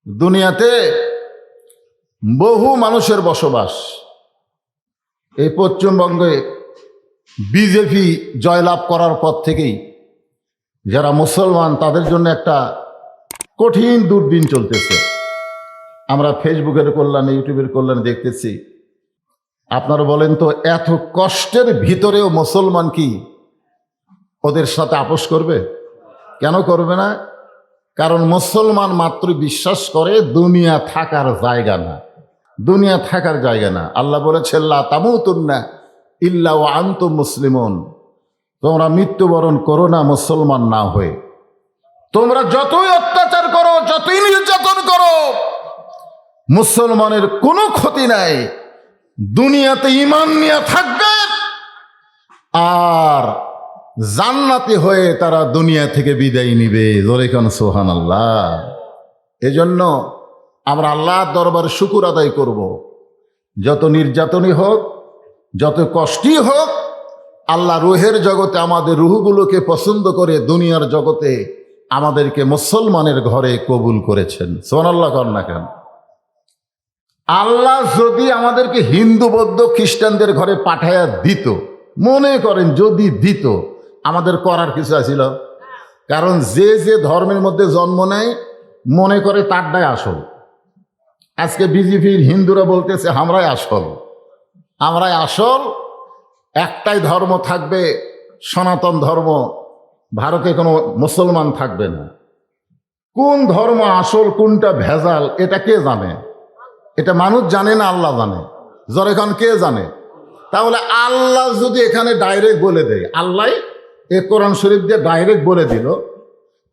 দুনিয়াতে বহু মানুষের বসবাস। এই পশ্চিমবঙ্গে বিজেপি জয়লাভ করার পর থেকেই যারা মুসলমান তাদের জন্য একটা কঠিন দুর্দিন চলতেছে। আমরা ফেসবুকের কল্যাণে, ইউটিউবের কল্যাণে দেখতেছি। আপনারা বলেন তো, এত কষ্টের ভিতরেও মুসলমান কি ওদের সাথে আপোষ করবে? কেন করবে না? কারণ মুসলমান মাত্র বিশ্বাস করে দুনিয়া থাকার জায়গা না, দুনিয়া থাকার জায়গা না। আল্লাহ বলেছেন, লা তামুতুন্না ইল্লা ওয়া আনতুম মুসলিমুন, তোমরা মৃত্যুবরণ করো না মুসলমান না হয়ে। তোমরা যতই অত্যাচার করো, যতই নির্যাতন করো, মুসলমানের কোনো ক্ষতি নাই। দুনিয়াতে ঈমান নিয়ে থাকবে আর জান্নাতি হয়ে তারা দুনিয়া থেকে বিদায় নিবে। জোরে কোন সুবহানাল্লাহ। এজন্য আমরা আল্লাহর দরবারে শুকর আদায় করব। যত নির্যাতনই হোক, যত কষ্টই হোক, আল্লাহ রুহের জগতে আমাদের রুহগুলোকে পছন্দ করে দুনিয়ার জগতে আমাদেরকে মুসলমানের ঘরে কবুল করেছেন। সুবহানাল্লাহ কর না কেন? আল্লাহ যদি আমাদেরকে হিন্দু, বৌদ্ধ, খ্রিস্টানদের ঘরে পাঠায়া দিত, মনে করেন যদি দিত, আমাদের করার কিছু আছিল? কারণ যে যে ধর্মের মধ্যে জন্ম নেয় মনে করে তারটাই আসল। আজকে বিজেপির হিন্দুরা বলতেছে আমরাই আসল, আমরাই আসল। একটাই ধর্ম থাকবে, সনাতন ধর্ম। ভারতে কোনো মুসলমান থাকবে না। কোন ধর্ম আসল, কোনটা ভেজাল, এটা কে জানে? এটা মানুষ জানে না, আল্লাহ জানে। জোরে খান, কে জানে? তাহলে আল্লাহ যদি এখানে ডাইরেক্ট বলে দেয়, আল্লাহ এ কোরআন শরীফ দিয়ে ডাইরেক্ট বলে দিল,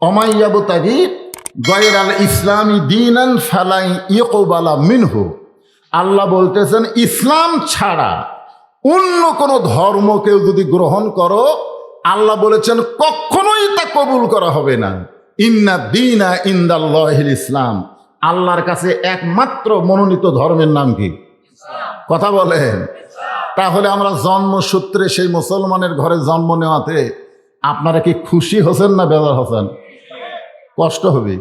অমাইয়াবতাগি গায়রাল ইসলামি দীনান ফালাই ইকবালা মিনহু। আল্লাহ বলতেছেন, ইসলাম ছাড়া অন্য কোনো ধর্ম কেউ যদি গ্রহণ করো, আল্লাহ বলেছেন কখনোই তা কবুল করা হবে না। ইন্না দীনা ইনদাল্লাহিল ইসলাম। আল্লাহর কাছে একমাত্র মনোনীত ধর্মের নাম কি? কথা বলেন। তাহলে আমরা জন্মসূত্রে সেই মুসলমানের ঘরে জন্ম নেওয়াতে আপনারা কি খুশি হচ্ছেন না বেজার হচ্ছেন? কষ্ট হবে।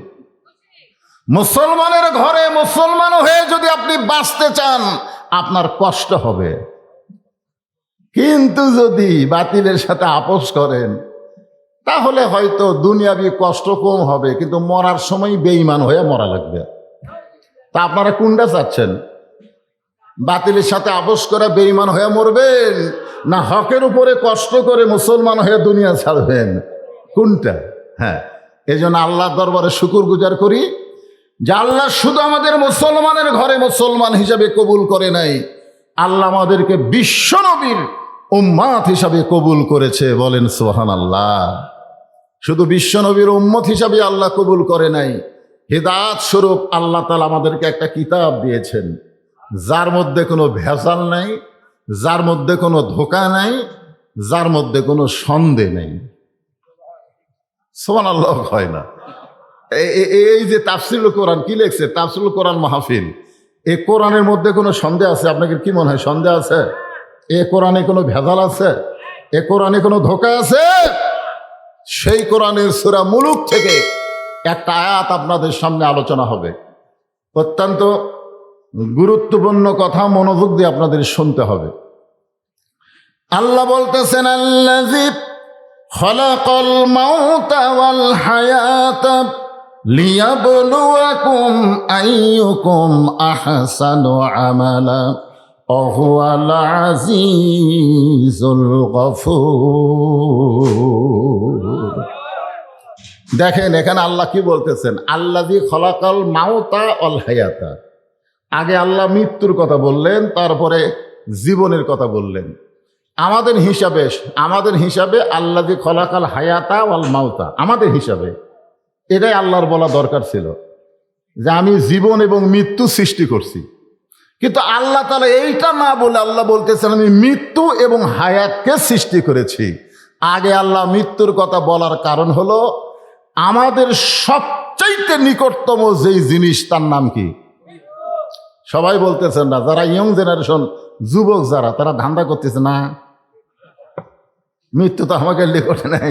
মুসলমানের ঘরে মুসলমান হয়ে যদি আপনি বাঁচতে চান, আপনার কষ্ট হবে। কিন্তু যদি বাতিলের সাথে আপোষ করেন, তাহলে হয়তো দুনিয়াবি কষ্ট কম হবে, কিন্তু মরার সময় বেঈমান হয়ে মরা লাগবে। তা আপনারা কোনটা চাচ্ছেন? বাতিলের সাথে আপোষ করে বেঈমান হয়ে মরবেন, না হকের উপরে কষ্ট করে মুসলমান হয়ে দুনিয়া ছাড়বেন? কোনটা? হ্যাঁ, এই জন্য আল্লাহর দরবারে শুকর গুজার করি যে আল্লাহ শুধু আমাদের মুসলমানের ঘরে মুসলমান হিসাবে কবুল করে নাই, আল্লাহ আমাদেরকে বিশ্বনবীর উম্মত হিসাবে কবুল করেছে। বলেন সুবহানাল্লাহ। শুধু বিশ্বনবীর উম্মত হিসাবে আল্লাহ কবুল করে নাই, হিদায়াত স্বরূপ আল্লাহ তাআলা আমাদেরকে একটা কিতাব দিয়েছেন, যার মধ্যে কোনো ভেজাল নাই, যার মধ্যে কোনো ধোঁকা নাই, যার মধ্যে কোনো সন্দেহ নেই। সুবহানাল্লাহ হয় না? এই যে তাফসিরুল কোরআন কি লেখছে, তাফসিরুল কোরআন মাহফিল, এই কোরআনের মধ্যে কোনো সন্দেহ আছে? আপনাকে কি মনে হয় সন্দেহ আছে? এ কোরআনে কোনো ভেজাল আছে? এ কোরআনে কোনো ধোঁকা আছে? সেই কোরআনের সূরা মুলুক থেকে একটা আয়াত আপনাদের সামনে আলোচনা হবে। অত্যন্ত গুরুত্বপূর্ণ কথা, মনোযোগ দিয়ে আপনাদের শুনতে হবে। আল্লাহ বলতেছেন, আল্লাযী খালাকাল মাউতা ওয়াল হায়াতা লিয়াবলুয়াকুম আইয়ুকুম আহসানু আমালা ওয়া হুয়াল আজিজুল গফুর। দেখেন এখানে আল্লাহ কি বলতেছেন, আল্লাযী খালাকাল মাউতা ওয়াল হায়াতা। আগে আল্লাহ মৃত্যুর কথা বললেন, তারপরে জীবনের কথা বললেন। আমাদের হিসাবে আল্লাযী খালাকাল হায়াতা ওয়াল মাউতা, আমাদের হিসাবে এটাই আল্লাহর বলা দরকার ছিল যে আমি জীবন এবং মৃত্যু সৃষ্টি করছি। কিন্তু আল্লাহ তাআলা এইটা না বলে আল্লাহ বলতেছেন আমি মৃত্যু এবং হায়াতকে সৃষ্টি করেছি। আগে আল্লাহ মৃত্যুর কথা বলার কারণ হলো আমাদের সবচাইতে নিকটতম যেই জিনিস, তার নাম কি? সবাই বলতেছেন না, যারা ইয়ং জেনারেশন, যুবক যারা, তারা ধান্দা করতেছে না, মৃত্যু তো আমাকে নিকটে নাই,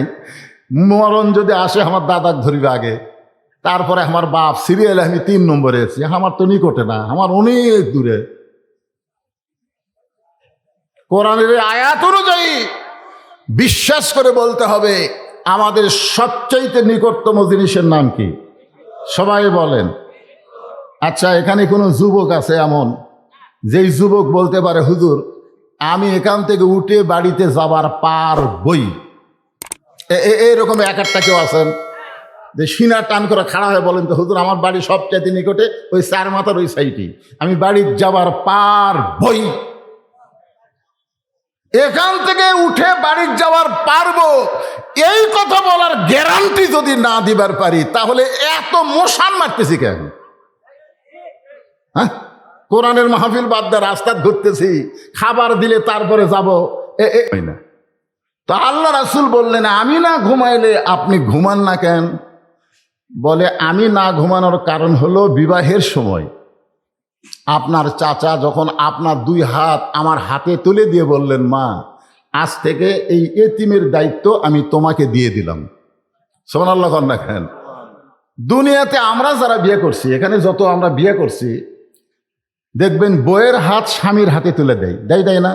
মরণ যদি আসে আমার দাদাক ধরিবে আগে, তারপরে আমার বাপ সিরিয়ালে আমি 3 নম্বরে আছি, আমার তো নিকটে না, আমার অনেক দূরে। কোরআনের আয়াত অনুযায়ী বিশ্বাস করে বলতে হবে আমাদের সবচাইতে নিকটতম জিনিসের নাম কি? সবাই বলেন। আচ্ছা, এখানে কোনো যুবক আছে এমন যেই যুবক বলতে পারে হুজুর আমি এখান থেকে উঠে বাড়িতে যাবার পারবই? এরকম এক একটা কেউ আছেন যে সিনা টান করে খাড়া হয়ে বলেন তো হুজুর আমার বাড়ি সবচাইতে নিকটে, ওই 4 মাথার ওই সাইডে, আমি বাড়ি যাবার পারবই। এখান থেকে উঠে বাড়ি যাওয়ার পারবো, এই কথা বলার গ্যারান্টি যদি না দিবার পারি তাহলে এত মশান মারতেছি কেন? হ্যাঁ, কোরআনের মাহফিল বাদ দিয়ে রাস্তা ঘুরতেছি, খাবার দিলে তারপরে যাব না। তো আল্লাহ রাসূল বললেন আমি না ঘুমাইলে আপনি ঘুমান না কেন? বলে আমি না ঘুমানোর কারণ হলো বিবাহের সময় আপনার চাচা যখন আপনার 2 হাত আমার হাতে তুলে দিয়ে বললেন মা আজ থেকে এই এতিমের দায়িত্ব আমি তোমাকে দিয়ে দিলাম। সুবহানাল্লাহ না কেন? দুনিয়াতে আমরা যারা বিয়ে করছি, এখানে যত আমরা বিয়ে করছি দেখবেন বইয়ের হাত স্বামীর হাতে তুলে দেয় না?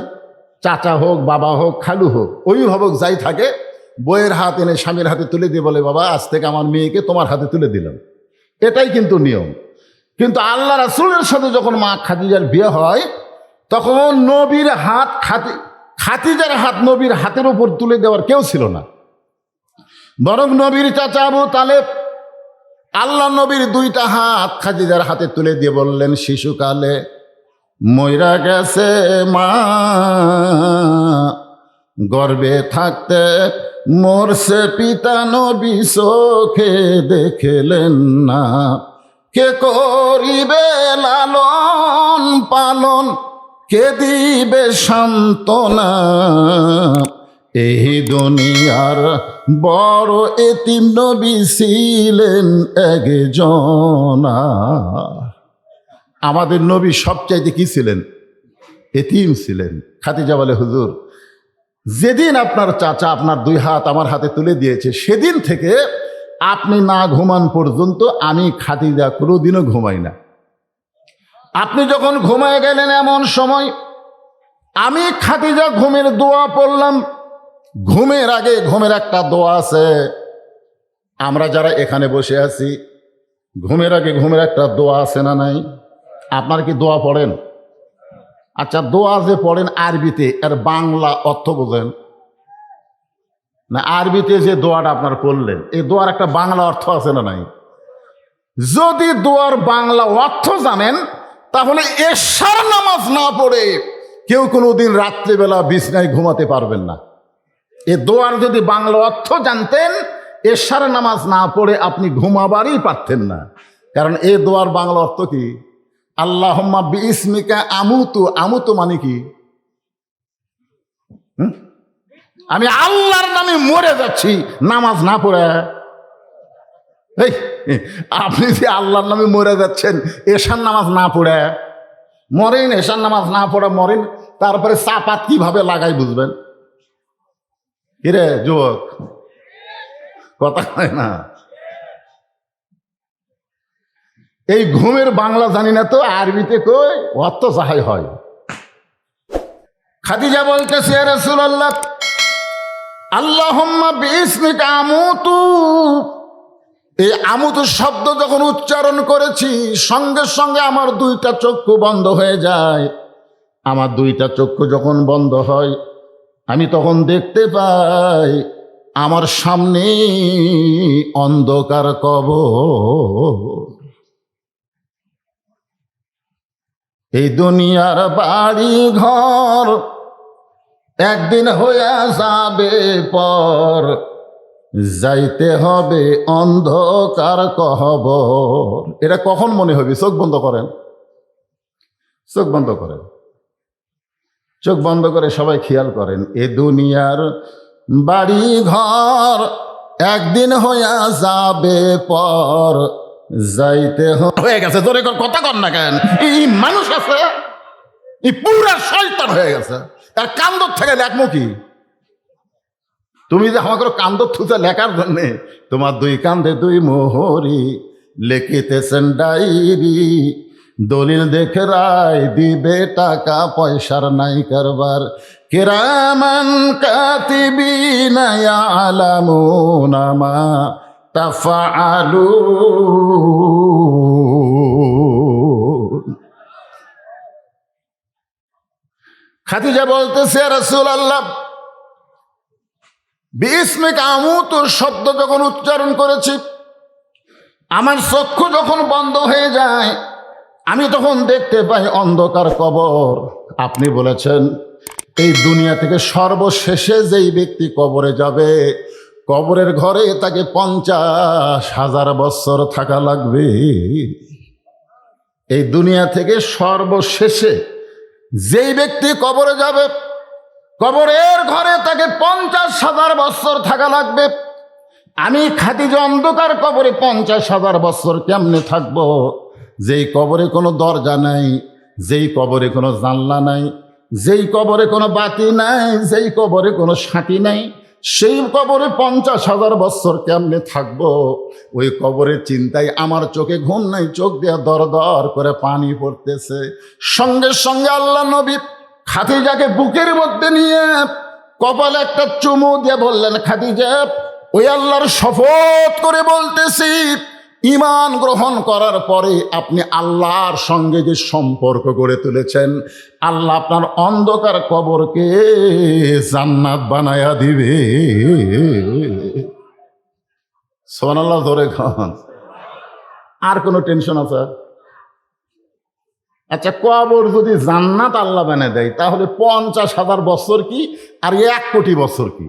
চাচা হোক, বাবা হোক, খালু হোক, অভিভাবক যাই থাকে, বইয়ের হাত এনে স্বামীর হাতে তুলে দিয়ে বলে বাবা আজ থেকে আমার মেয়েকে তোমার হাতে তুলে দিলাম। এটাই কিন্তু নিয়ম। কিন্তু আল্লাহ রাসূলের সাথে যখন মা খাদিজার বিয়ে হয় তখন নবীর হাত খাদিজার হাত নবীর হাতের উপর তুলে দেওয়ার কেউ ছিল না, বরং নবীর চাচা আবু তালেব আল্লাহ নবীর 2টা হাত খাদিজার হাতে তুলে দিয়ে বললেন শিশুকালে মইরা গেছে মা, গর্ভে থাকতে মরছে পিতা, নবী চোখে দেখলেন না, কে করিবে লালন পালন, কে দিবে সান্ত্বনা, এই দুনিয়ার বড় এতিম নবী ছিলেন একজনা। আমাদের নবী সবচাইতে কি ছিলেন? এতিম ছিলেন। খাদিজা বলে হুজুর যেদিন আপনার চাচা আপনার 2 হাত আমার হাতে তুলে দিয়েছে সেদিন থেকে আপনি না ঘুমান পর্যন্ত আমি খাদিজা কোনোদিনও ঘুমাই না। আপনি যখন ঘুমায় গেলেন এমন সময় আমি খাদিজা ঘুমের দোয়া পড়লাম। ঘুমের আগে ঘুমের একটা দোয়া আছে, আমরা যারা এখানে বসে আছি ঘুমের আগে ঘুমের একটা দোয়া আছে না নাই? আপনার কি দোয়া পড়েন? আচ্ছা, দোয়া যে পড়েন আরবিতে এর বাংলা অর্থ বোঝেন না? আরবিতে যে দোয়াটা আপনার পড়লেন এই দোয়ার একটা বাংলা অর্থ আছে না নাই? যদি দোয়ার বাংলা অর্থ জানেন তাহলে এশার নামাজ না পড়ে কেউ কোনোদিন রাত্রিবেলা বিছনায় ঘুমাতে পারবেন না। এ দোয়ার যদি বাংলা অর্থ জানতেন এশার নামাজ না পড়ে আপনি ঘুমাবারই পারতেন না। কারণ এ দোয়ার বাংলা অর্থ কি? আল্লাহুম্মা বিইসমিকা আমুতু। আমুতু মানে কি? আমি আল্লাহর নামে মরে যাচ্ছি নামাজ না পড়ে। এই আপনি যে আল্লাহর নামে মরে যাচ্ছেন এশার নামাজ না পড়ে মরেন, এশার নামাজ না পড়ে মরেন, তারপরে চাপাত কিভাবে লাগাই বুঝবেন? কিরে যুবক, কথা হয় না? এই ঘুমের বাংলা জানি না তো আরবিতে কই অর্থ যাহাই হয়। খাদিজা বলতেছে ইয়া রাসূলুল্লাহ আল্লাহুম্মা বিইসমিকা আমুতু। এই আমুতু শব্দ যখন উচ্চারণ করেছি সঙ্গে সঙ্গে আমার 2টা চক্ষু বন্ধ হয়ে যায়। আমার 2টা চক্ষু যখন বন্ধ হয় আমি তখন দেখতে পাই আমার সামনে অন্ধকার কবর। এই দুনিয়ার বাড়ি ঘর একদিন হইয়া যাবে পর, যাইতে হবে অন্ধকার কবর। এটা কখন মনে হবে? চোখ বন্ধ করেন, চোখ বন্ধ করেন, চোখ বন্ধ করে সবাই খেয়াল করেন। এ দুনিয়ার বাড়ি ঘর একদিন হইয়া যাবে পর, যাইতে হয়ে গেছে। তোর কথা কর না কেন? এই মানুষ আছে এই পুরা শয়তান হয়ে গেছে। তার কান্দর থেকে লেখমো কি? তুমি যে আমাকে কান্দর থুতে লেখার জন্যে তোমার 2 কান্দে 2 মোহরি, লিখিতেছেন ডায়েরি, দলিল দেখে রায় দিবে, টাকা পয়সার নাই কারবার। কিরামান কাতিবিনা ইয়ালামুনা মা তাফআলুন। খাদিজা বলতেছে, রাসূলুল্লাহ, বিস্মিকা আমুতু শব্দ যখন উচ্চারণ করেছি, আমার চক্ষু যখন বন্ধ হয়ে যায়, আমি তখন দেখতে পাই অন্ধকার কবর। আপনি বলেছেন এই দুনিয়া থেকে সর্বশেষে যেই ব্যক্তি কবরে যাবে, কবরের ঘরে তাকে 50,000 বছর থাকা লাগবে। এই দুনিয়া থেকে সর্বশেষে যেই ব্যক্তি কবরে যাবে, কবরের ঘরে তাকে 50,000 বছর থাকা লাগবে। আমি খাদিজা অন্ধকার কবরে 50,000 বছর কেমনে থাকবো? যেই কবরে কোনো দরজা নাই, যেই কবরে কোনো জানলা নাই, যেই কবরে কোনো বাতি নাই, যেই কবরে কোনো সাঁকি নাই, সেই কবরে 50,000 বছর কেমনে থাকবো? ওই কবরের চিন্তায় আমার চোখে ঘুম নাই, চোখ দিয়ে দর দর করে পানি পড়তেছে। সঙ্গে সঙ্গে আল্লাহ নবী খাদিজাকে বুকের মধ্যে নিয়ে কপালে একটা চুমু দিয়ে বললেন, খাদিজা, ওই আল্লাহর শপথ করে বলতেছি, ঈমান গ্রহণ করার পরে আপনি আল্লাহর সঙ্গে যে সম্পর্ক গড়ে তুলেছেন, আল্লাহ আপনার অন্ধকার কবরকে জান্নাত বানায়া দিবে। সুবহানাল্লাহ, ধরে খান। আর কোনো টেনশন আছে? আচ্ছা, কবর যদি জান্নাত আল্লাহ বানিয়ে দেয়, তাহলে 50,000 বছর কি আর 1 কোটি বছর কি?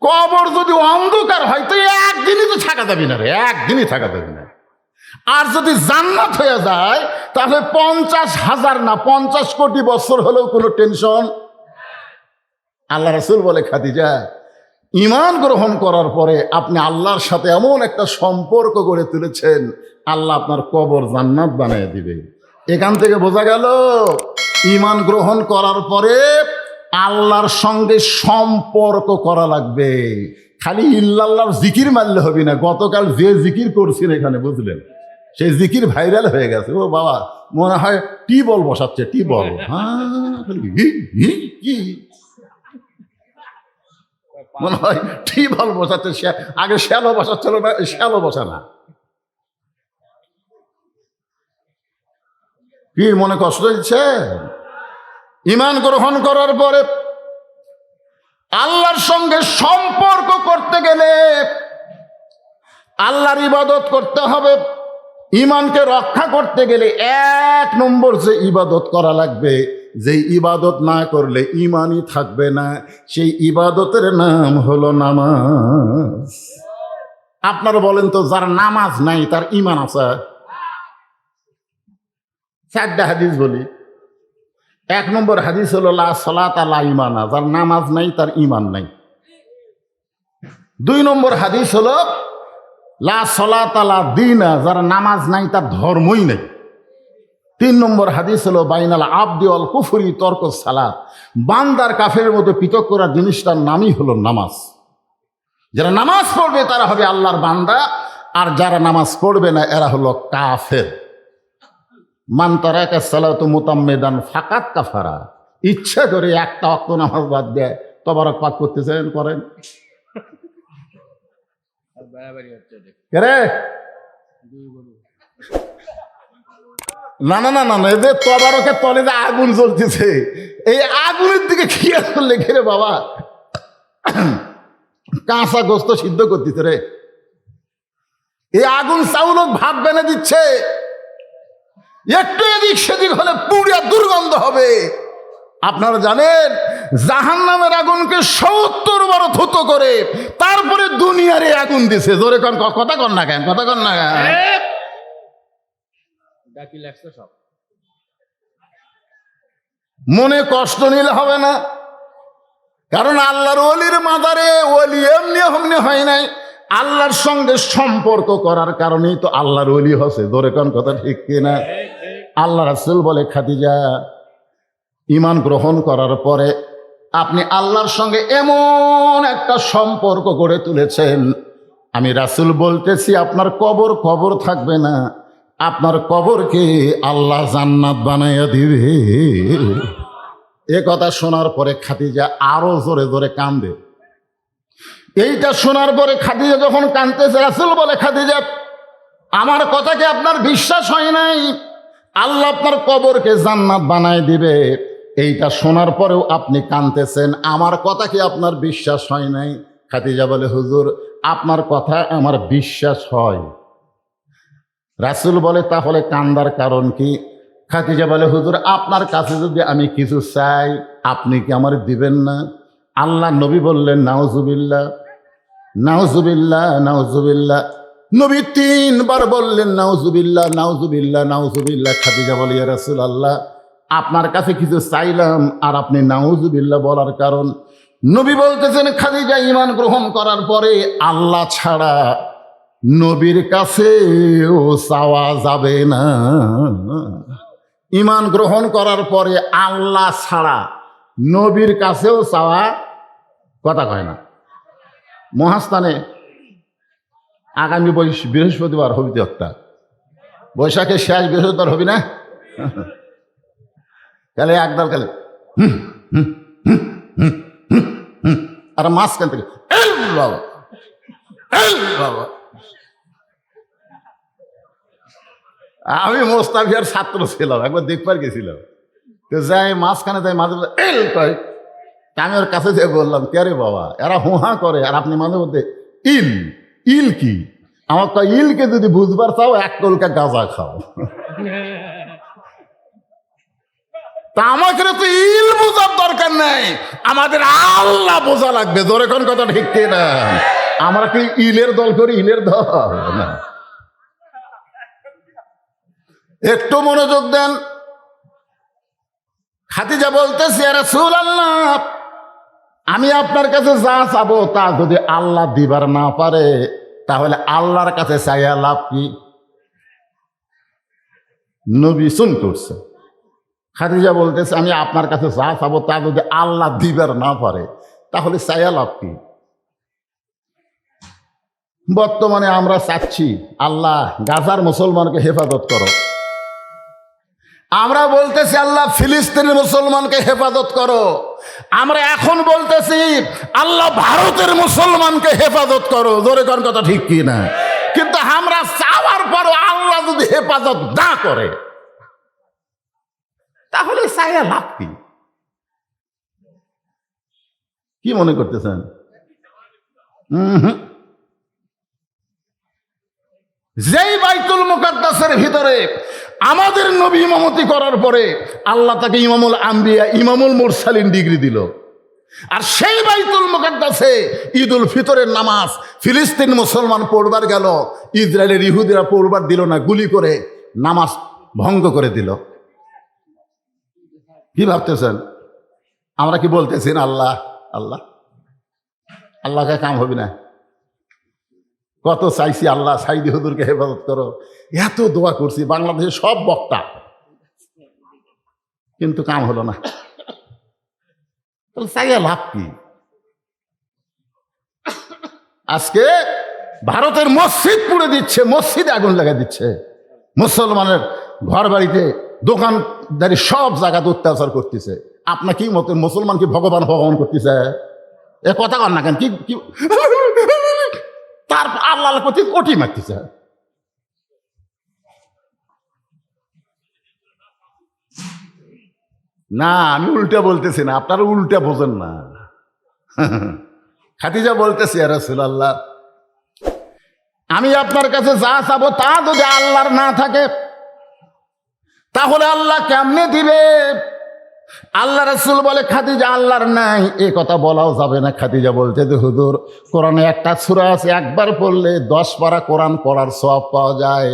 কবর যদি অন্ধকার হয় তো একদিনই তো থাকা যাবে না রে, একদিনই থাকা যাবে না। আর যদি জান্নাত হয়ে যায়, তাহলে 50,000 না 50 কোটি বছর হলেও কোনো টেনশন। আল্লাহ রাসূল বলে, খাদিজা, ঈমান গ্রহণ করার পরে আপনি আল্লাহর সাথে এমন একটা সম্পর্ক গড়ে তুলেছেন, আল্লাহ আপনার কবর জান্নাত বানিয়ে দিবে। এখান থেকে বোঝা গেল ঈমান গ্রহণ করার পরে আল্লাহর সঙ্গে সম্পর্ক করা লাগবে। খালি ইল্লাল্লাহর জিকির মারলে হবে না। গতকাল যে জিকির করছেন এখানে, বুঝলেন, সেই জিকির ভাইরাল হয়ে গেছে। ও বাবা, মনে হয় টিবল বসাচ্ছে, টিবল। মনে হয় টিবল বসাচ্ছে। আগে শ্যালো বসাচ্ছিল না, শ্যালো বসা না। কি মনে কষ্ট দিচ্ছে? ঈমান গ্রহণ করার পরে আল্লাহর সঙ্গে সম্পর্ক করতে গেলে আল্লাহর ইবাদত করতে হবে। ঈমানকে রক্ষা করতে গেলে 1 নম্বর যে ইবাদত করা লাগবে, যেই ইবাদত না করলে ঈমানই থাকবে না, সেই ইবাদতের নাম হলো নামাজ। আপনারা বলেন তো, যার নামাজ নাই তার ঈমান আছে? 4টা হাদিস বলি। 1 নম্বর হাদিস হলো লা সালাতা লা ঈমানা, যার নামাজ নাই তার ঈমান নাই। 2 নম্বর হাদিস হলো লা সালাতা লা দীনা, যার নামাজ নাই তার ধর্মই নেই। 3 নম্বর হাদিস হলো বাইনাল আবদি ওয়াল কুফরি তরকুস সালাত, বান্দার কাফেরের মধ্যে পৃথক করার জিনিসটার নামই হলো নামাজ। যারা নামাজ পড়বে তারা হবে আল্লাহর বান্দা, আর যারা নামাজ পড়বে না এরা হলো কাফের। মান তারাকা সালাতু মুতাম্মিদান ফাকাত কাফারা, ইচ্ছা করে একটা ওয়াক্ত নামাজ বাদ দেয়, তবারক পাক করতেছেন, করেন না না না না না, এদের তবারকের তলে যে আগুন জ্বলতেছে, এই আগুনের দিকে খেয়াল করলে ঘেরে বাবা, কাঁচা গোস্ত সিদ্ধ করতেছে রে। এই আগুন চাউলক ভাত বেনে দিচ্ছে, একটু এদিক সেদিক হলে পুড়িয়া দুর্গন্ধ হবে। আপনারা জানেন জাহান্নামের আগুনকে 70 বার ধুতো করে তারপরে দুনিয়ারে আগুন দিছে। জোরে কন, কথা কন না কেন, কথা কন না কেন? মনে কষ্ট নিলে হবে না, কারণ আল্লাহর ওলির মাদারে ওলি এমনি হমনি হয় নাই, আল্লাহর সঙ্গে সম্পর্ক করার কারণেই তো আল্লাহর ওলি হচ্ছে। জোরে কন, কথা ঠিক কিনা? আল্লাহ রাসূল বলে, খাদিজা, ঈমান গ্রহণ করার পরে আপনি আল্লাহর সঙ্গে এমন একটা সম্পর্ক গড়ে তুলেছেন, আমি রাসূল বলতেছি আপনার কবর কবর থাকবে না, আপনার কবরকে আল্লাহ জান্নাত বানাইয়া দিবে। এ কথা শোনার পরে খাদিজা আরো জোরে জোরে কান্দে। এইটা শোনার পরে খাদিজা যখন কাঁদতেছে, রাসূল বলে, খাদিজা আমার কথা কি আপনার বিশ্বাস হয় নাই? আল্লাহ আপনার কবরকে জান্নাত বানায় দিবে, এইটা শোনার পরেও আপনি কাঁদতেছেন, আমার কথা কি আপনার বিশ্বাস হয় নাই? খাদিজা বলে, হুজুর আপনার কথা আমার বিশ্বাস হয়। রাসূল বলে, তাহলে কান্দার কারণ কি? খাদিজা বলে, হুজুর আপনার কাছে যদি আমি কিছু চাই আপনি কি আমার দিবেন না? আল্লাহ নবী বললেন, নাউজুবিল্লাহ নাউজুবিল্লাহ নাউজুবিল্লাহ। নবী 3 বার বললেন, নাউজুবিল্লাহ নাউজুবিল্লাহ নাউজুবিল্লাহ। খাদিজা বলে, ইয়া রাসূলুল্লাহ আপনার কাছে কিছু চাইলাম আর আপনি নাউজুবিল্লাহ বলার কারণ? নবী বলতেছেন, খাদিজা ঈমান গ্রহণ করার পরে আল্লাহ ছাড়া নবীর কাছেও চাওয়া যাবে না। ঈমান গ্রহণ করার পরে আল্লাহ ছাড়া নবীর কাছেও চাওয়া, কথা কয় না। মহাস্থানে আগামী বৃহস্পতিবার হবি তো একটা, বৈশাখের শেষ বৃহস্পতিবার হবি না? তাহলে একদম গেলে আর মাঝখান থেকে বাবা বাবা। আমি মোস্তাফিয়ার ছাত্র ছিলাম, একবার দেখবার গেছিলাম, তো যাই মাঝখানে যাই মাঝে মাঝে কয়, আমি ওর কাছে যেয়ে বললাম, কে রে বাবা এরা হুহা করে আর আপনি মাঝে মধ্যে ইল ইল কি? আমার কয়, ইলকে যদি বুঝবার চাও এক কলকা গাঁজা খাও। তা আমাকে তো ইল বোঝার দরকার নাই, আমাদের আল্লাহ বোঝা লাগবে। জোরে কোন কথা ঠিক না? আমরা কি ইলের দল করি? ইলের দল না। একটু মনোযোগ দেন। খাদিজা বলতেছে, ইয়া রাসূলুল্লাহ আমি আপনার কাছে যা চাবো তা যদি আল্লাহ দিবার না পারে তাহলে আল্লাহর কাছে চাইয়া লাভ কি? নবী শুন করছে। খাদিজা বলতেছে, আমি আপনার কাছে যা চাবো তা যদি আল্লাহ দিবার না পারে তাহলে চাইয়া লাভ কি? বর্তমানে আমরা চাচ্ছি আল্লাহ গাজার মুসলমানকে হেফাজত করো, আমরা বলতেছি আল্লাহ ফিলিস্তিনের মুসলমানকে হেফাজত করো, আমরা এখন বলতেছি আল্লাহ ভারতের মুসলমানকে হেফাজত করো। জোরে কোন কথা ঠিক কি না? কিন্তু আমরা চাওয়ার পরও আল্লাহ যদি হেফাজত না করে তাহলে চাইয়া লাভ কি? কি মনে করতেছেন? যেই বাইতুল মুকাদ্দাসের ভিতরে আমাদের নবী ইমামতি করার পরে আল্লাহ তাকে ইমামুল আম্বিয়া ইমামুল মুরসালিন ডিগ্রি দিল, আর সেই বাইতুল মুকাদ্দাসে ঈদুল ফিতরের নামাজ ফিলিস্তিন মুসলমান পড়বার গেল, ইসরায়েলের ইহুদিরা পড়বার দিল না, গুলি করে নামাজ ভঙ্গ করে দিল। কি ভাবতেছেন? আমরা কি বলতেছি না আল্লাহ আল্লাহ? আল্লাহকে কাম হবে না? কত চাইছি আল্লাহ সাইদি হুজুরকে হেফাজত করো, এত দোয়া করছি বাংলাদেশের সব বক্তা, কিন্তু কাম হলো না। তাহলে চাইয়া লাভ কি? আজকে ভারতের মসজিদ পুড়ে দিচ্ছে, মসজিদে আগুন লাগা দিচ্ছে, মুসলমানের ঘর বাড়িতে দোকানদারি সব জায়গাতে অত্যাচার করতেছে। আপনার কি মতে মুসলমান কি ভগবান ভগবান করতেছে? এ কথা কর না কেন? কি তার আল্লাহ প্রতি কোটি মারতেছে। না আমি উল্টা বলতেছি না, আপনারা উল্টা বোঝেন না। খাদিজা বলতেছি, ইয়া রাসূলুল্লাহ আমি আপনার কাছে যা চাবো তা যদি আল্লাহর না থাকে তাহলে আল্লাহ কেমনে দিবে? আল্লাহ রাসূল বলে, খাদিজা আল্লাহর নাই এ কথা বলাও যাবে না। খাদিজা বলতে যে হুজুর কোরআনে একটা সূরা আছে, একবার পড়লে 10 পারা কোরআন পড়ার সওয়াব পাওয়া যায়।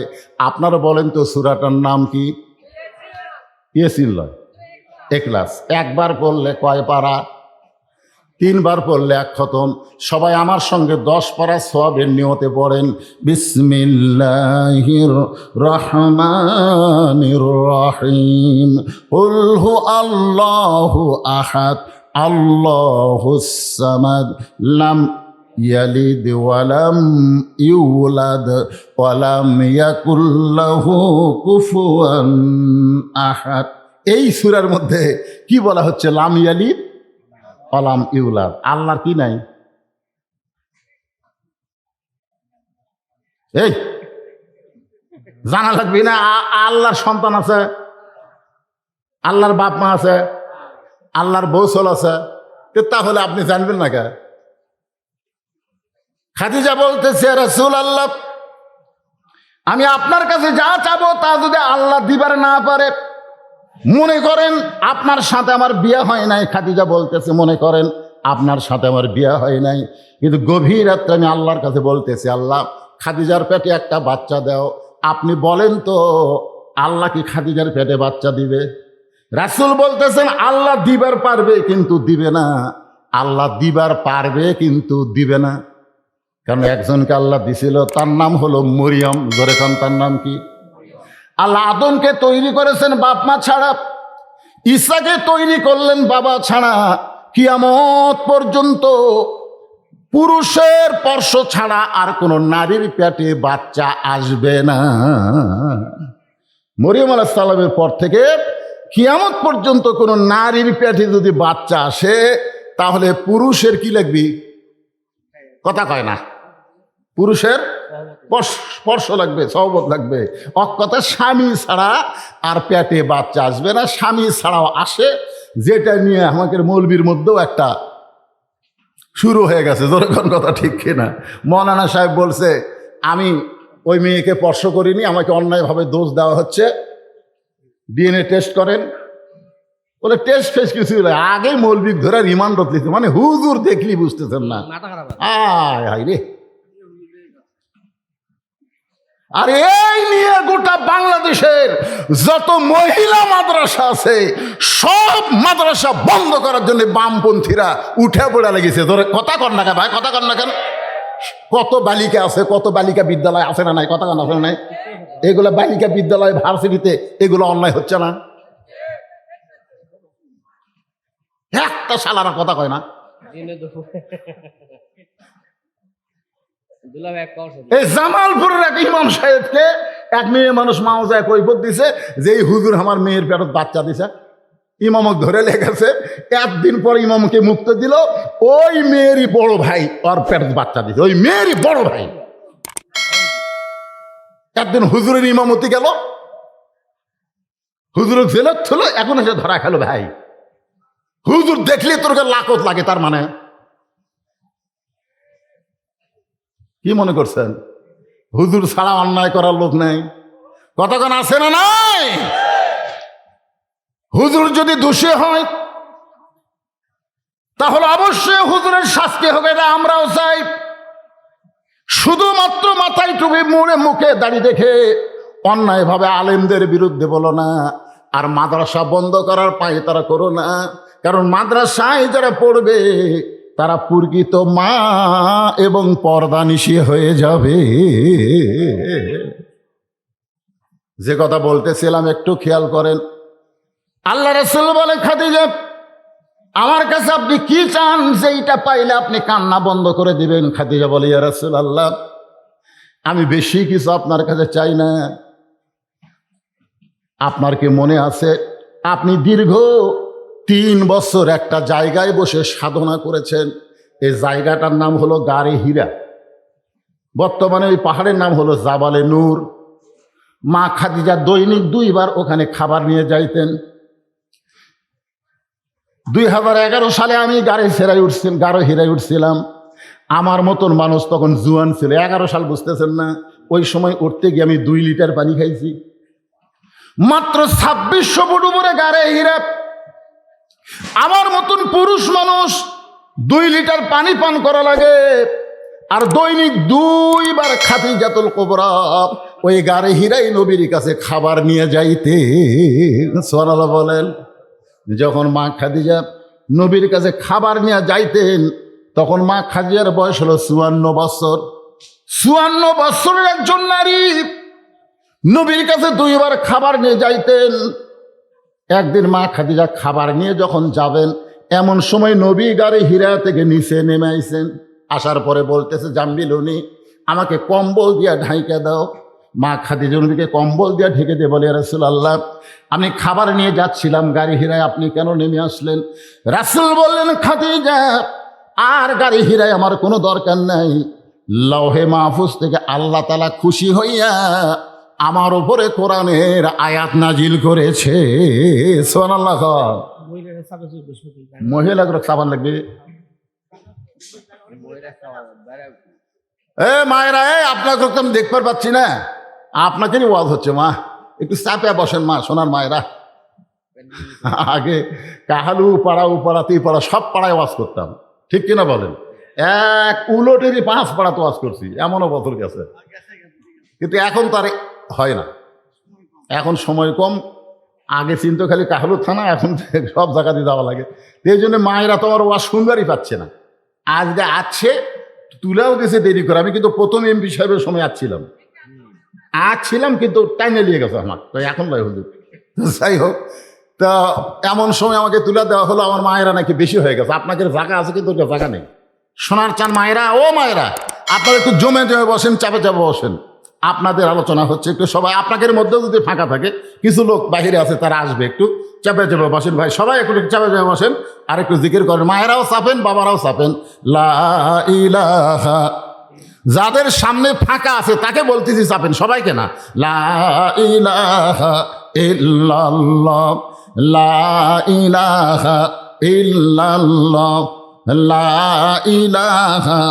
আপনারা বলেন তো সূরাটার নাম কি? ইয়াসিন লয়, ইখলাস। একবার পড়লে কয় পারা? 3 বার পড়লে 1 খতম। সবাই আমার সঙ্গে 10 পারা সওয়াবের নিয়তে পড়েন, বিসমিল্লাহির রহমানির রহিম, কুল হু আল্লাহু আহাদ আল্লাহুস সামাদ লাম ইয়ালিদ ওয়ালাম ইউলাদ ওয়ালাম ইয়াকুল লাহু কুফুয়ান আহাদ। এই সূরার মধ্যে কি বলা হচ্ছে? লাম ইয়ালিদ ওয়ালাম ইউলাদ। আল্লাহর কি নাই? এই জানা লাগবে না? আল্লাহর সন্তান আছে, আল্লাহর বাপ মা আছে, আল্লাহর বৌসল আছে, তাহলে আপনি জানবেন না কে? খাদিজা বলতেছে, রাসূলুল্লাহ, আমি আপনার কাছে যা চাবো তা যদি আল্লাহ দিবার না পারে, মনে করেন আপনার সাথে আমার বিয়ে হয় নাই। খাদিজা বলতেছে, মনে করেন আপনার সাথে আমার বিয়ে হয় নাই, কিন্তু গভীর রাত্রে আমি আল্লাহর কাছে বলতেছি, আল্লাহ খাদিজার পেটে একটা বাচ্চা দাও। আপনি বলেন তো আল্লাহ কি খাদিজার পেটে বাচ্চা দিবে? রাসূল বলতেছেন, আল্লাহ দিবার পারবে কিন্তু দিবে না। আল্লাহ দিবার পারবে কিন্তু দিবে না। কারণ একজনকে আল্লাহ দিছিল, তার নাম হলো মরিয়ম। ধরে খান, তার নাম কি? আল্লাহ আদমকে তৈরি করেছেন বাপ মা ছাড়া, ঈসাকে তৈরি করলেন বাবা ছাড়া। কিয়ামত পর্যন্ত পুরুষের স্পর্শ ছাড়া আর কোন নারীর পেটে বাচ্চা আসবে না। মরিয়ম আলাইহিস সালামের পর থেকে কিয়ামত পর্যন্ত কোন নারীর পেটে যদি বাচ্চা আসে, তাহলে পুরুষের কি লাগবে? কথা কয় না, পুরুষের স্পর্শ লাগবে, সহবত লাগবে। অকথা স্বামী ছাড়া আর পেটে বাচ্চা আসবে না। স্বামী ছাড়াও আসে, যেটা নিয়ে আমাদের মৌলবীর মধ্যেও একটা শুরু হয়ে গেছে। যখন কথা ঠিক কিনা? মৌলানা সাহেব বলছে, আমি ওই মেয়েকে স্পর্শ করিনি, আমাকে অন্যায়ভাবে দোষ দেওয়া হচ্ছে, ডিএনএ টেস্ট করেন। বলে টেস্ট ফেস্ট কিছু আগে মৌলবী ধরে রিমান্ড দিতে, মানে হুজুর দেখলি বুঝতেছেন না। আয় হাই রে! আর এই নিয়ে গোটা বাংলাদেশের যত মহিলা মাদ্রাসা আছে, সব মাদ্রাসা বন্ধ করার জন্য বামপন্থীরা উঠে পড়ে লেগেছে। ধরে কথা কর না কেন ভাই, কথা কর না কেন? কত বালিকা আছে, কত বালিকা বিদ্যালয় আছে না নাই? কথা কন আছে না নাই? এগুলো বালিকা বিদ্যালয়, ভার্সিটিতে এগুলো অন্যায় হচ্ছে না? একটা শালারা কথা কয় না। এই জামালপুরের এক ইমাম সাহেবকে এক মেয়ে মানুষ মাওজায় কৈফিয়ত দিছে যে এই হুজুর আমার মেয়ের পেটত বাচ্চা দিছে। ইমামক ধরে লেগেছে, একদিন পর ইমামকে মুক্ত দিল। ওই মেয়েরই বড় ভাই ওর পেটত বাচ্চা দিছে, ওই মেয়েরই বড় ভাই। একদিন হুজুরের ইমামতি গেল, হুজুর জেলত ছিল, এখন এসে ধরা খেলো ভাই। হুজুর দেখলে তোর লাকত লাগে, তার মানে কি মনে করছেন? হুজুর ছাড়া অন্যায় করার লোক নেই। কতক্ষণ আছে না নাই? হুজুর যদি দোষী হয় তাহলে অবশ্যই হুজুরের শাস্তি হবে, না আমরাও চাই। শুধুমাত্র মাথায় টুপি মুড়ে মুখে দাড়ি দেখে অন্যায়ভাবে আলেমদের বিরুদ্ধে বলো না, আর মাদ্রাসা বন্ধ করার পায় তারা করো না। কারণ মাদ্রাসায় যারা পড়বে তারা প্রকৃত মা এবং পর্দানিশী হয়ে যাবে। যে কথা বলতেছিলাম একটু খেয়াল করেন। আল্লাহ রাসূল বলে, খাদিজা আমার কাছে আপনি কি চান, যেইটা পাইলে আপনি কান্না বন্ধ করে দিবেন। খাদিজা বলে, ইয়া রাসূলুল্লাহ, আমি বেশি কিছু আপনার কাছে চাই না। আপনার কি মনে আছে আপনি দীর্ঘ 3 বছর একটা জায়গায় বসে সাধনা করেছেন? এই জায়গাটার নাম হলো গারে হীরা। বর্তমানে ওই পাহাড়ের নাম হলো জাবালে নূর। মা খাদিজা দৈনিক 2 বার ওখানে খাবার নিয়ে যাইতেন। 2011 সালে আমি গারে হীরায় উঠছিলাম। আমার মতন মানুষ তখন জুয়ান ছিল। 11 সাল বুঝতেছেন না? ওই সময় উঠতে গিয়ে আমি 2 লিটার পানি খাইছি। মাত্র 2600 ফুট উপরে গারে হীরা। আমার মতন পুরুষ মানুষ 2 লিটার পানি পান করা লাগে। আর দৈনিক 2 বার খাদিজাতুল কুবরা ওই গারে হীরাই নবীর কাছে খাবার নিয়ে যাইতে। সুবহানাল্লাহ বলেন। যখন মা খাদিজা নবীর কাছে খাবার নিয়ে যাইতেন তখন মা খাদিজার বয়স হলো 54 বছর। 54 বছরের একজন নারী নবীর কাছে 2 বার খাবার নিয়ে যাইতেন। একদিন মা খাদিজা খাবার নিয়ে যখন যাবেন, এমন সময় নবী গারে হীরা থেকে নিচে নেমে আইছেন। আসার পরে বলতেছে জাম্বিলুনি আমাকে কম্বল দিয়া ঢাইকা দাও। মা খাদিজা নবীকে কম্বল দিয়া ঢেকে দিয়ে বলে রাসূলুল্লাহ আমি খাবার নিয়ে যাচ্ছিলাম গাড়ি হিরায়, আপনি কেন নেমে আসলেন? রাসূল বললেন খাদিজা আর গাড়ি হিরায় আমার কোনো দরকার নাই, লৌহে মাহফুজ থেকে আল্লাহ তাআলা খুশি হইয়া আমার উপরে কোরআনের আয়াত নাজিল করেছে। সুবহানাল্লাহ। মহিলাগুলো সাবান লাগবে। এ মায়েরা, আপনাকে তো আমি দেখতে পাচ্ছি না, আপনাকেই ওয়াজ হচ্ছে। মা একটু চাপে বসেন মা, সোনার মায়েরা। আগে কাহালু পাড়া উপাড়া তুই পাড়া সব পাড়ায় ওয়াজ করতাম, ঠিক কিনা বলেন? এক উলটেরই 5 পাড়া তো ওয়াজ করছি, এমনও বছর গেছে। কিন্তু এখন তার হয় না, এখন সময় কম। আগে চিন্তা খালি কাহালু থানা, এখন সব জায়গাতে যাওয়া লাগে। এই জন্য মায়েরা তো আমার ওয়াজ শুনবারই পাচ্ছে না। আজকে আছে তুলেও দিয়েছে দেরি করে। আমি কিন্তু প্রথম এমপি সাহেবের সময় ছিলাম, কিন্তু টাইমে নিয়ে গেছে আমার, তো এখন নয় হুজুর। যাই হোক, তা এমন সময় আমাকে তুলে দেওয়া হলো, আমার মায়েরা নাকি বেশি হয়ে গেছে। আপনাদের জায়গা আছে কিন্তু ওটা জায়গা নেই। সোনার চান মায়েরা, ও মায়েরা, আপনারা একটু জমে জমে বসেন, চাপে চাপে বসেন। আপনাদের আলোচনা হচ্ছে, একটু সবাই আপনাদের মধ্যেও যদি ফাঁকা থাকে, কিছু লোক বাহিরে আছে তারা আসবে, একটু চাপে চাপে বসেন ভাই, সবাই একটু চাপে চাপে বসেন আর একটু জিকির করেন। মায়েরাও চাপেন, বাবারাও চাপেন। লা ইলাহা, যাদের সামনে ফাঁকা আছে তাকে বলতেছি চাপেন, সবাইকে না। লা ইলাহা ইল্লাল্লাহ, লা ইলাহা ইল্লাল্লাহ, লা ইলাহা,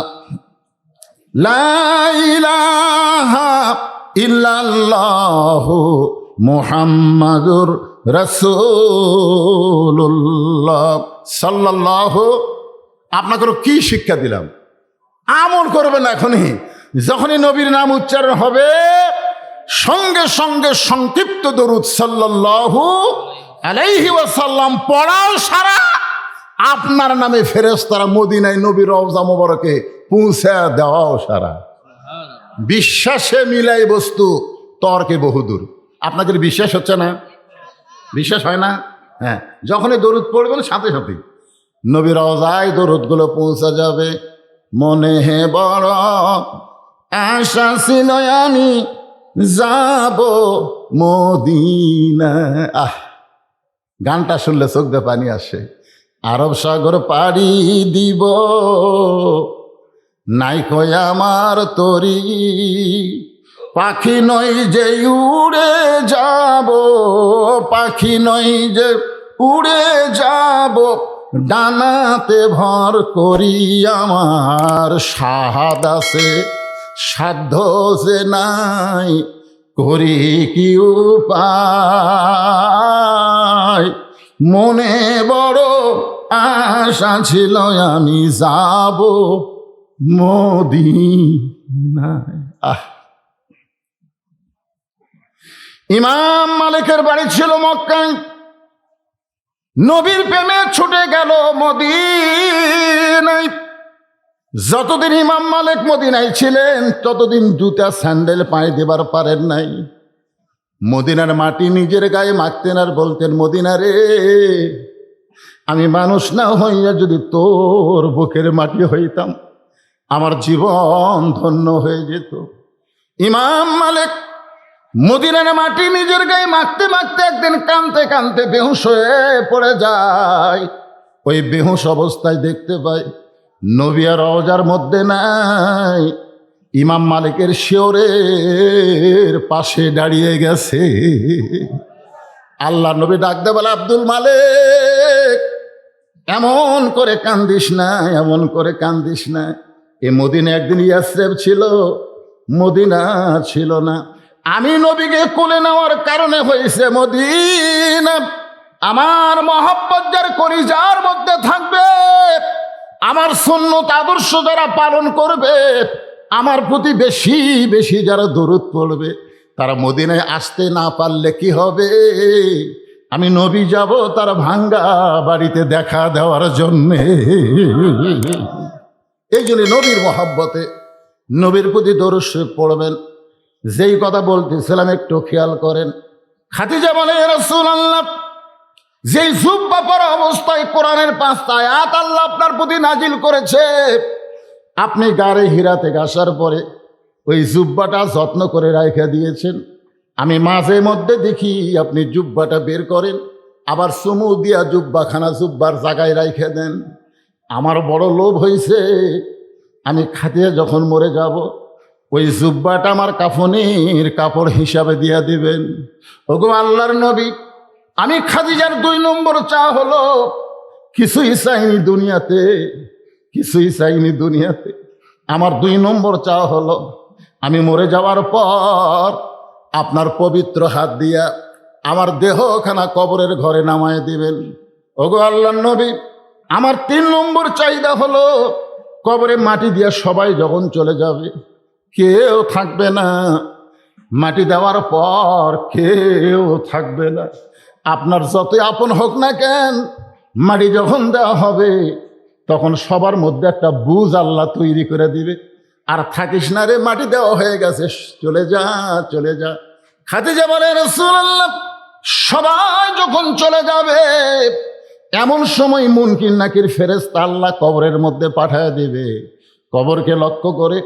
লা ইলাহা ইল্লাল্লাহু মুহাম্মাদুর রাসূলুল্লাহ সাল্লাল্লাহু। আপনাকে কি শিক্ষা দিলাম? আমল করবেন এখনই। যখনই নবীর নাম উচ্চারণ হবে, সঙ্গে সঙ্গে সংক্ষিপ্ত দরুদ সাল্লাল্লাহু আলাইহি ওয়াসাল্লাম পড়াও সারা। আপনার নামে ফেরেশতারা মদিনায় নবীর রওজা মোবারকে পৌঁছে দেওয়াও সারা। বিশ্বাসে মিলাই বস্তু, তর্কে বহুদূর। আপনাদের বিশ্বাস হচ্ছে না? বিশ্বাস হয় না? হ্যাঁ, যখনই দরুদ পড়বেন সাথে সাথে নবীর রওজায় দরুদগুলো পৌঁছে যাবে। মনে হে বড় আশা ছিল আমি যাব মদিনা। গানটা শুনলে চোখ দিয়ে পানি আসে। আরব সাগর পাড়ি দিব, নাই কই আমার তরি, পাখি নই যে উড়ে যাব, পাখি নই যে উড়ে যাব, ডানাতে ভর করি আমার সাহাদ আছে, সাধ্য যে নাই করি কি উপায়, মনে বড় আশা ছিল আমি যাব মদিনায়। ইমাম মালিকের বাড়ি ছিল মক্কায়, নবীর প্রেমে ছুটে গেল মদিনায়। যতদিন ইমাম মালিক মদিনায় ছিলেন ততদিন জুতা স্যান্ডেল পায়ে দেবার পারেন নাই। মদিনার মাটি নিজের গায়ে মাখতেন আর বলতেন, মদিনা রে, আমি মানুষ না হইয়া যদি তোর বুকের মাটি হইতাম আমার জীবন ধন্য হয়ে যেত। ইমাম মালিক মদিনার মাটি নিজের গায়ে মাখতে মাখতে একদিন কাঁদতে কাঁদতে বেহুশ হয়ে পড়ে যায়। ওই বেহুশ অবস্থায় দেখতে পায় নবী আর রওজার মধ্যে নাই, ইমাম মালিকের শিওরের পাশে দাঁড়িয়ে গেছে। আল্লাহ নবী ডাকতে বলে, আব্দুল মালিক, এমন করে কান্দিস না, এমন করে কান্দিস না। এ মদিনা একদিন ইয়াসরিব ছিল, মদিনা ছিল না। আমি নবীকে কোলে নেওয়ার কারণে হয়েছে মদিনা। আমার মহব্বত যার কলিজার মধ্যে থাকবে, আমার সুন্নত আদর্শ যারা পালন করবে, আমার প্রতি বেশি বেশি যারা দরুদ পড়বে, তারা মদিনায় আসতে না পারলে কি হবে? আমি নবী যাব তার ভাঙ্গা বাড়িতে দেখা দেওয়ার জন্যে। এই জন্য নবীর মহব্বতে নবীর প্রতি দরুদ পড়বেন। যেই কথা বলতেছিলাম একটু খেয়াল করেন। খাদিজা বলে, ইয়া রাসূলুল্লাহ, যেই জুব্বা পরা অবস্থায় কোরআনের 5টা আয়াত আল্লাহ আপনার প্রতি নাজিল করেছে, আপনি গাড়ি হীরা থেকে আসার পরে ওই জুব্বাটা যত্ন করে রাখা দিয়েছেন। আমি মাঝে মধ্যে দেখি আপনি জুব্বাটা বের করেন, আবার চুমু দিয়া জুব্বাখানা জুব্বার জায়গায় রাইখে দেন। আমার বড় লোভ হয়েছে, আমি খাদিজা যখন মরে যাব ওই জুব্বাটা আমার কাফনের কাপড় হিসাবে দিয়া দিবেন। ওগো আল্লাহর নবী, আমি খাদিজার 2 নম্বর চা হলো কিছুই চাইনি দুনিয়াতে, কিছুই চাইনি দুনিয়াতে। আমার 2 নম্বর চা হলো আমি মরে যাওয়ার পর আপনার পবিত্র হাত দিয়া আমার দেহখানা কবরের ঘরে নামায় দিবেন। ওগো আল্লাহর নবী, আমার 3 নম্বর চাহিদা হলো কবরে মাটি দিয়া সবাই যখন চলে যাবে কেউ থাকবে না, মাটি দেওয়ার পর কেউ থাকবে না। আপনার যতই আপন হোক না কেন, মাটি যখন দেওয়া হবে তখন সবার মধ্যে একটা বুঝ আল্লাহ তৈরি করে দিবে, আর থাকিস না রে, মাটি দেওয়া হয়ে গেছে, চলে যা চলে যা। খাদিজা বলে, রাসূলুল্লাহ, সবাই যখন চলে যাবে এমন সময় মুনকির নাকির ফেরেশতা আল্লাহ কবরের মধ্যে পাঠায় দিবে। কবরকে লক্ষ্য করে,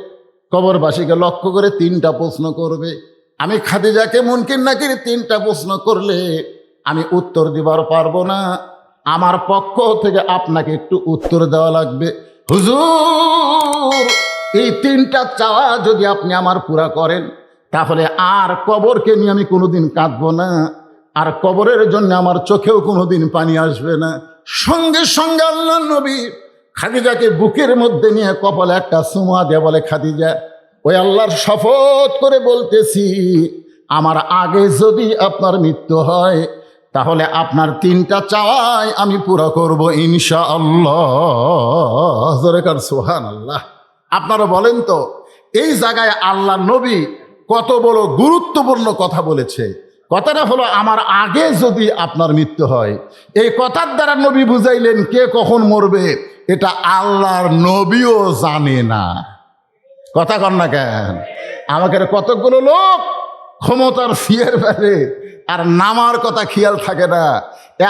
কবরবাসীকে লক্ষ্য করে 3টা প্রশ্ন করবে। আমি খাদিজাকে মুনকির নাকির 3টা প্রশ্ন করলে আমি উত্তর দিবার পারবো না, আমার পক্ষ থেকে আপনাকে একটু উত্তর দেওয়া লাগবে। হুজুর, এই 3টা চাওয়া যদি আপনি আমার পুরা করেন তাহলে আর কবরকে নিয়ে আমি কোনোদিন কাঁদবো না, আর কবরের জন্য আমার চোখেও কোনোদিন পানি আসবে না। সঙ্গে সঙ্গে আল্লাহর নবী খাদিজাকে বুকের মধ্যে নিয়ে কপালে একটা চুমা দিয়ে বলে, খাদিজা, ওই আল্লাহর শপথ করে বলতেছি, আমার আগে যদি আপনার মৃত্যু হয় তাহলে আপনার 3টা চাওয়াই আমি পুরো করব ইনশাআল্লাহ। জোরে কার সুবহানাল্লাহ। আপনারা বলেন তো, এই জায়গায় আল্লাহর নবী কত বড় গুরুত্বপূর্ণ কথা বলেছে। কথাটা হলো, আমার আগে যদি আপনার মৃত্যু হয়। এই কথার দ্বারা নবী বুঝাইলেন কে কখন মরবে এটা আল্লাহর নবীও জানে না। কথা কন না কেন? আমাকে কতগুলো লোক ক্ষমতার ফিয়ের ফেলে আর নামার কথা খেয়াল থাকে না,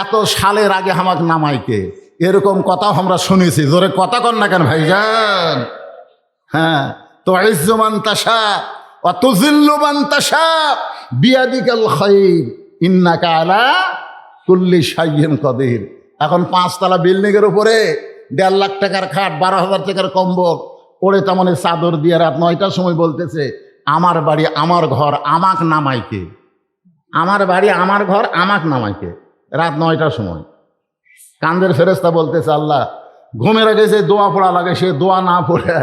এত সালের আগে আমাক নামাইকে, এরকম কথাও আমরা শুনেছি। জোরে কথা কন না কেন ভাইজান? হ্যাঁ, তো ইজ্জুমান তাশা ওয়া তুযিল্লু মান তাশা বিয়াদিকাল খায়র ইন্নাকা আলা কুল্লি শাইইন কাদির। এখন 5 তলা বিল্ডিং এর উপরে 1.5 লাখ টাকার খাট, 12,000 টাকার কম্বল পড়ে, তেমনি চাদর দিয়ে রাত 9টার সময় বলতেছে, আমার বাড়ি আমার ঘর আমাক নামাইকে, আমার বাড়ি আমার ঘর আমাক নামাইকে, রাত 9টার সময়। কান্দের ফেরেশতা বলতেছে, আল্লাহ, ঘুমের আগে যে দোয়া পড়া লাগে সে দোয়া না পড়ে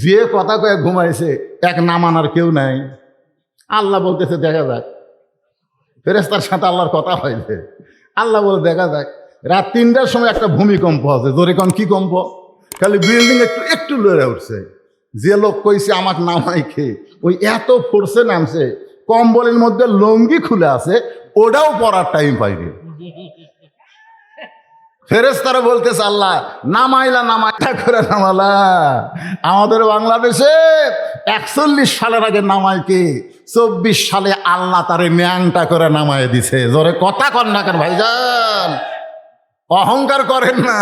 যে কথা কয়ে ঘুমাইছে, এক নামানোর কেউ নাই। আল্লাহ বলতেছে, দেখা যাক। ফেরেশতার সাথে আল্লাহর কথা হয়েছে। আল্লাহ বলে, দেখা যাক। রাত 3টার সময় একটা ভূমিকম্প আছে। জোরে কোন কি কম্প? খালি বিল্ডিং একটু একটু লড়ে উঠছে। যে লোক কইছে আমাক নামাই খেয়ে, ওই এত ফোর্সে নামছে, কম্বলের মধ্যে লঙ্গি খুলে আছে, ওটাও পরার টাইম পাইনি। ফেরেশতারা বলতেছে, আল্লাহ, নামাইলা নামাইটা করে নামালা। আমাদের বাংলাদেশে 41 সালের আগে নামাইকে 24 সালে আল্লাহ তারে ন্যাংটা করে নামায় দিছে। জোরে কথা কন না কেন ভাইজান? অহংকার করেন না,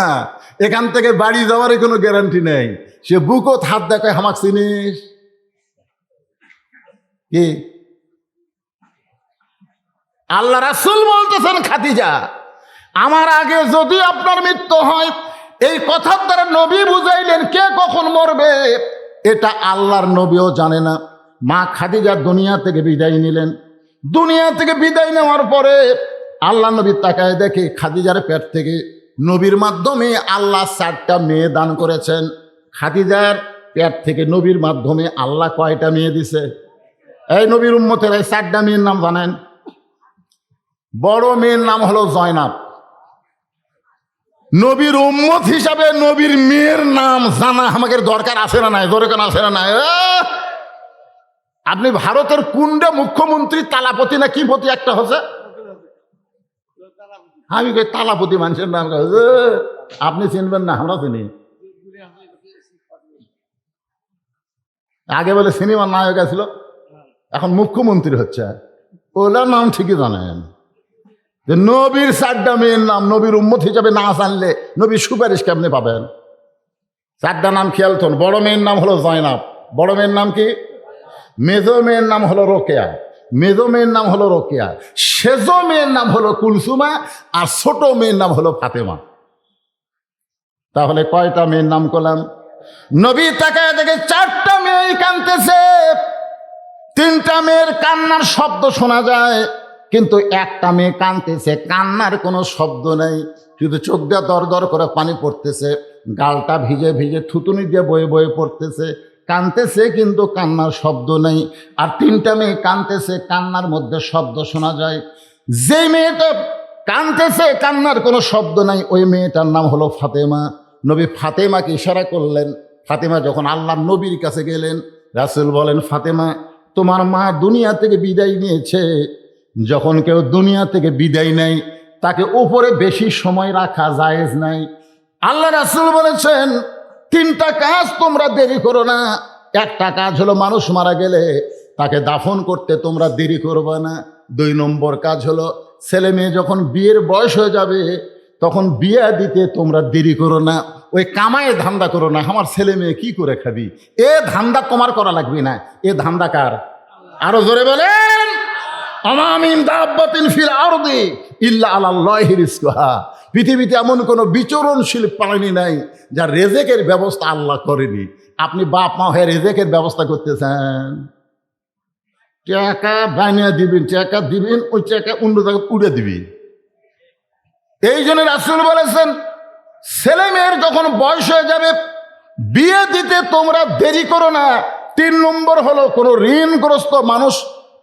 এখান থেকে বাড়ি যাওয়ার কোনো গ্যারান্টি নেই। সে বুকও হাত দেখায়, হামাক চিনিস কি? আল্লাহ রাসূল বলতেছেন, খাদিজা, আমার আগে যদি আপনার মৃত্যু হয়, এই কথার দ্বারা নবী বুঝাইলেন কে কখন মরবে এটা আল্লাহর নবীও জানে না। মা খাদিজা দুনিয়া থেকে বিদায় নিলেন। দুনিয়া থেকে বিদায় নেওয়ার পরে আল্লাহ নবী তাকায় দেখে খাদিজার পেট থেকে নবীর মাধ্যমে আল্লাহ 4টা মেয়ে দান করেছেন। খাদিজার পেট থেকে নবীর মাধ্যমে আল্লাহ কয়টা মেয়ে দিছে? এই নবীর উম্মতের এই 4টা মেয়ের নাম জানেন? বড় মেয়ের নাম হলো জয়নাব। নবীর উম্মত হিসাবে নবীর মেয়ের নাম জানা আমাদের দরকার আছে না নাই? দরকার আছে না নাই? আপনি ভারতের কোনটা মুখ্যমন্ত্রী তালাপতি না কি পতি একটা হচ্ছে? আমি কই তালাপতি মানুষের নাম আপনি চিনবেন না, আমরা চিনি। আগে বলে সিনেমার নায়ক ছিল, এখন মুখ্যমন্ত্রী হচ্ছে। ওলার নাম ঠিকই জানেন। যে নবীর 4টা মেয়ের নাম নবীর উম্মত হিসাবে না জানলে নবীর সুপারিশ কেমনে পাবেন? চারটা নাম খেয়াল থন। বড় মেয়ের নাম হলো জয়নাব, বড় মেয়ের নাম কি? মেজো মেয়ের নাম হলো রোকেয়া, মেজো মেয়ের নাম হলো রোকেয়া, সেজো মেয়ের নাম হলো কুলসুমা, আর ছোট মেয়ের নাম হলো ফাতেমা। তাহলে কয়টা মেয়ের নাম করলাম? নবী তাকায় দেখে চারটা মেয়ে কাঁদতেছে। তিনটা মেয়ের কান্নার শব্দ শোনা যায়, কিন্তু একটা মেয়ে কাঁদতেছে, কান্নার কোনো শব্দ নেই, শুধু চোখ দিয়ে দর দর করে পানি পড়তেছে, গালটা ভিজে ভিজে থুতুনি দিয়ে বয়ে বয়ে পড়তেছে, কাঁদতেছে কিন্তু কান্নার শব্দ নেই। আর তিনটা মেয়ে কাঁদতেছে, কান্নার মধ্যে শব্দ শোনা যায়। যেই মেয়েটা কাঁদতেছে, কান্নার কোনো শব্দ নাই, ওই মেয়েটার নাম হলো ফাতেমা। নবী ফাতেমাকে ইশারা করলেন। ফাতেমা যখন আল্লাহর নবীর কাছে গেলেন, রাসূল বলেন, ফাতেমা, তোমার মা দুনিয়া থেকে বিদায় নিয়েছে। যখন কেউ দুনিয়া থেকে বিদায় নেয়, তাকে উপরে বেশি সময় রাখা জায়েজ নাই। আল্লাহ রাসূল বলেছেন, তিনটা কাজ তোমরা দেরি করো না। একটা কাজ হলো মানুষ মারা গেলে তাকে দাফন করতে তোমরা দেরি করবে না। 2 নম্বর কাজ হলো ছেলে মেয়ে যখন বিয়ের বয়স হয়ে যাবে তখন বিয়ে দিতে তোমরা দেরি করো না। ওই কামায় ধান্দা করো না, আমার ছেলে মেয়ে কি করে খাবি, এ ধান্দা তোমার করা লাগবে না। এ ধান্দা কার? আরো জোরে বলেন, আমা মিন দাব্বাতিন ফিল আরদি ইল্লা আলাল্লাহি রিজকুহা। পৃথিবীতে এমন কোনো বিচরণশীল প্রাণী নাই যার রেজেকের ব্যবস্থা আল্লাহ করেনি। আপনি বাপ মা হয়ে রেজেকের ব্যবস্থা করতেছেন, টাকা বানিয়ে দিবেন, টাকা দিবেন, ওই টাকা অন্য জায়গায় উড়ে দিবি। এই জন্য রাসূল বলেছেন, ছেলে মেয়ের যখন বয়স হয়ে যাবে বিয়ে দিতে তোমরা দেরি করো না। 3 নম্বর হলো কোনো ঋণগ্রস্ত মানুষ